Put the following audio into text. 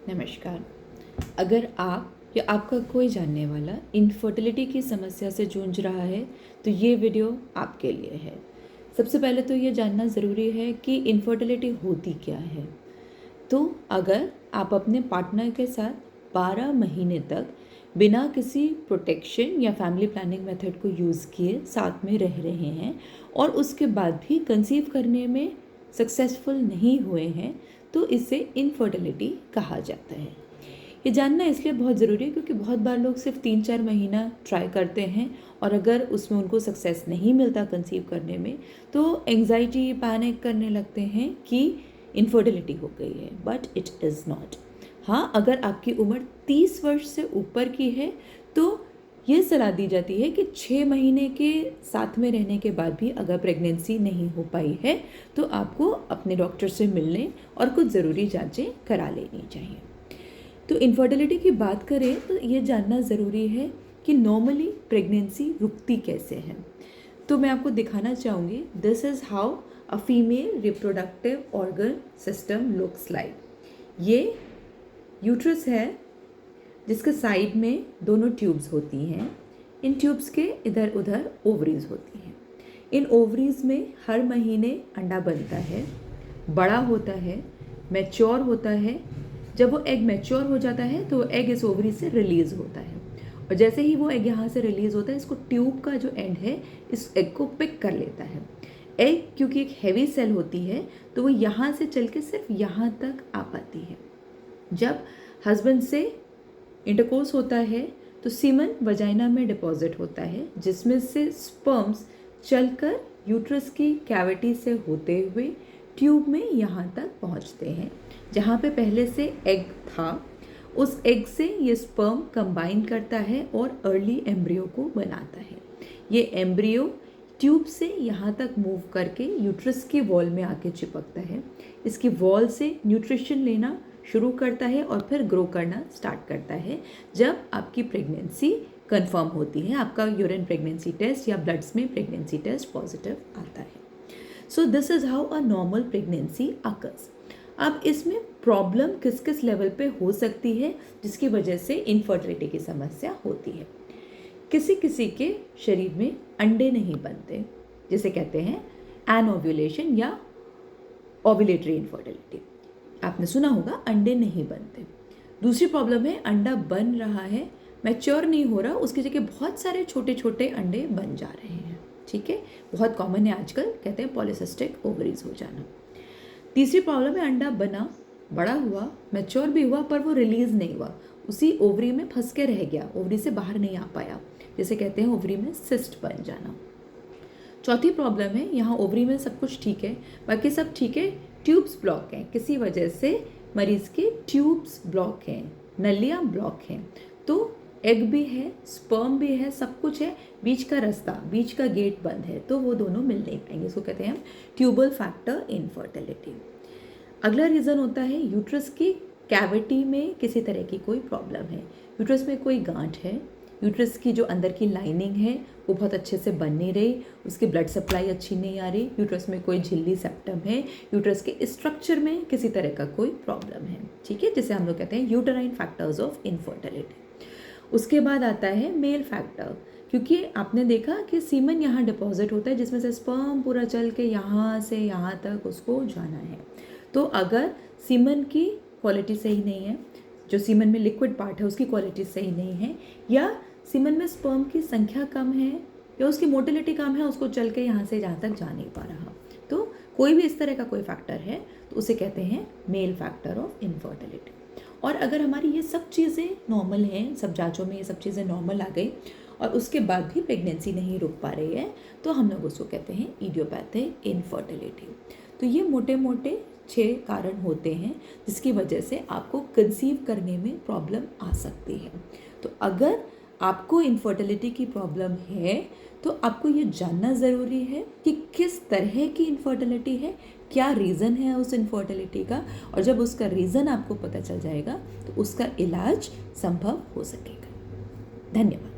नमस्कार। अगर आप या आपका कोई जानने वाला इनफर्टिलिटी की समस्या से जूझ रहा है तो ये वीडियो आपके लिए है। सबसे पहले तो ये जानना ज़रूरी है कि इनफर्टिलिटी होती क्या है। तो अगर आप अपने पार्टनर के साथ 12 महीने तक बिना किसी प्रोटेक्शन या फैमिली प्लानिंग मेथड को यूज़ किए साथ में रह रहे हैं और उसके बाद भी कंसीव करने में सक्सेसफुल नहीं हुए हैं तो इसे इनफर्टिलिटी कहा जाता है। ये जानना इसलिए बहुत ज़रूरी है क्योंकि बहुत बार लोग सिर्फ 3-4 महीना ट्राई करते हैं और अगर उसमें उनको सक्सेस नहीं मिलता कंसीव करने में तो एंग्जाइटी पैनिक करने लगते हैं कि इनफर्टिलिटी हो गई है, बट इट इज़ नॉट। हाँ, अगर आपकी उम्र 30 वर्ष से ऊपर की है तो ये सलाह दी जाती है कि 6 महीने के साथ में रहने के बाद भी अगर प्रेगनेंसी नहीं हो पाई है तो आपको अपने डॉक्टर से मिलने और कुछ ज़रूरी जांचें करा लेनी चाहिए। तो इनफर्टिलिटी की बात करें तो ये जानना ज़रूरी है कि नॉर्मली प्रेगनेंसी रुकती कैसे है। तो मैं आपको दिखाना चाहूँगी this is how a female reproductive organ system looks like. ये यूट्रस है जिसके साइड में दोनों ट्यूब्स होती हैं। इन ट्यूब्स के इधर उधर ओवरीज होती हैं। इन ओवरीज में हर महीने अंडा बनता है, बड़ा होता है, मैच्योर होता है। जब वो एग मैच्योर हो जाता है तो एग इस ओवरी से रिलीज़ होता है और जैसे ही वो एग यहाँ से रिलीज़ होता है इसको ट्यूब का जो एंड है इस एग को पिक कर लेता है। एग क्योंकि एक हैवी सेल होती है तो वो यहाँ से चल के सिर्फ यहाँ तक आ पाती है। जब हस्बैंड से इंटरकोर्स होता है तो सीमन वजाइना में डिपॉजिट होता है जिसमें से स्पर्म्स चलकर यूट्रस की कैविटी से होते हुए ट्यूब में यहाँ तक पहुँचते हैं जहाँ पे पहले से एग था। उस एग से ये स्पर्म कंबाइन करता है और अर्ली एम्ब्रियो को बनाता है। ये एम्ब्रियो ट्यूब से यहाँ तक मूव करके यूट्रस की वॉल में आके चिपकता है। इसकी वॉल से न्यूट्रिशन लेना शुरू करता है और फिर ग्रो करना स्टार्ट करता है। जब आपकी प्रेगनेंसी कंफर्म होती है, आपका यूरिन प्रेगनेंसी टेस्ट या ब्लड्स में प्रेगनेंसी टेस्ट पॉजिटिव आता है। So this is how a normal pregnancy occurs. अब इसमें प्रॉब्लम किस किस लेवल पे हो सकती है जिसकी वजह से इनफर्टिलिटी की समस्या होती है। किसी किसी के शरीर में अंडे नहीं बनते, जिसे कहते हैं एनओव्यूलेशन या ओव्यूलेटरी इनफर्टिलिटी। आपने सुना होगा अंडे नहीं बनते। दूसरी प्रॉब्लम है अंडा बन रहा है, मैच्योर नहीं हो रहा, उसकी जगह बहुत सारे छोटे छोटे अंडे बन जा रहे हैं। ठीक है, बहुत कॉमन है आजकल, कहते हैं पॉलिसिस्टिक ओवरीज हो जाना। तीसरी प्रॉब्लम है अंडा बना, बड़ा हुआ, मैच्योर भी हुआ पर वो रिलीज़ नहीं हुआ, उसी ओवरी में फंस के रह गया, ओवरी से बाहर नहीं आ पाया, जिसे कहते हैं ओवरी में सिस्ट बन जाना। चौथी प्रॉब्लम है यहाँ ओवरी में सब कुछ ठीक है, बाकी सब ठीक है, ट्यूब्स ब्लॉक हैं, किसी वजह से मरीज़ के ट्यूब्स ब्लॉक हैं, नलियाँ ब्लॉक हैं। तो एग भी है, स्पर्म भी है, सब कुछ है, बीच का रास्ता, बीच का गेट बंद है, तो वो दोनों मिल नहीं पाएंगे। इसको कहते हैं हम ट्यूबल फैक्टर इनफर्टिलिटी। अगला रीज़न होता है यूट्रस की कैविटी में किसी तरह की कोई प्रॉब्लम है। यूट्रस में कोई गांठ है, यूट्रस की जो अंदर की लाइनिंग है वो बहुत अच्छे से बन नहीं रही, उसकी ब्लड सप्लाई अच्छी नहीं आ रही, यूट्रस में कोई झिल्ली सेप्टम है, यूट्रस के स्ट्रक्चर में किसी तरह का कोई प्रॉब्लम है। ठीक है, जिसे हम लोग कहते हैं यूटराइन फैक्टर्स ऑफ इनफर्टिलिटी। उसके बाद आता है मेल फैक्टर, क्योंकि आपने देखा कि सीमन यहाँ डिपॉजिट होता है जिसमें से स्पर्म पूरा चल के यहाँ से यहाँ तक उसको जाना है। तो अगर सीमन की क्वालिटी सही नहीं है, जो सीमन में लिक्विड पार्ट है उसकी क्वालिटी सही नहीं है, या सीमन में स्पर्म की संख्या कम है या उसकी मोटिलिटी कम है, उसको चल के यहाँ से जहाँ तक जा नहीं पा रहा, तो कोई भी इस तरह का कोई फैक्टर है तो उसे कहते हैं मेल फैक्टर ऑफ इनफर्टिलिटी। और अगर हमारी ये सब चीज़ें नॉर्मल हैं, सब जांचों में ये सब चीज़ें नॉर्मल आ गई और उसके बाद भी प्रेगनेंसी नहीं रुक पा रही है तो हम लोग उसको कहते हैं इडियोपैथिक इनफर्टिलिटी। तो ये मोटे मोटे 6 कारण होते हैं जिसकी वजह से आपको कंसीव करने में प्रॉब्लम आ सकती है। तो अगर आपको इनफर्टिलिटी की प्रॉब्लम है तो आपको ये जानना ज़रूरी है कि किस तरह की इनफर्टिलिटी है, क्या रीज़न है उस इनफर्टिलिटी का, और जब उसका रीज़न आपको पता चल जाएगा तो उसका इलाज संभव हो सकेगा। धन्यवाद।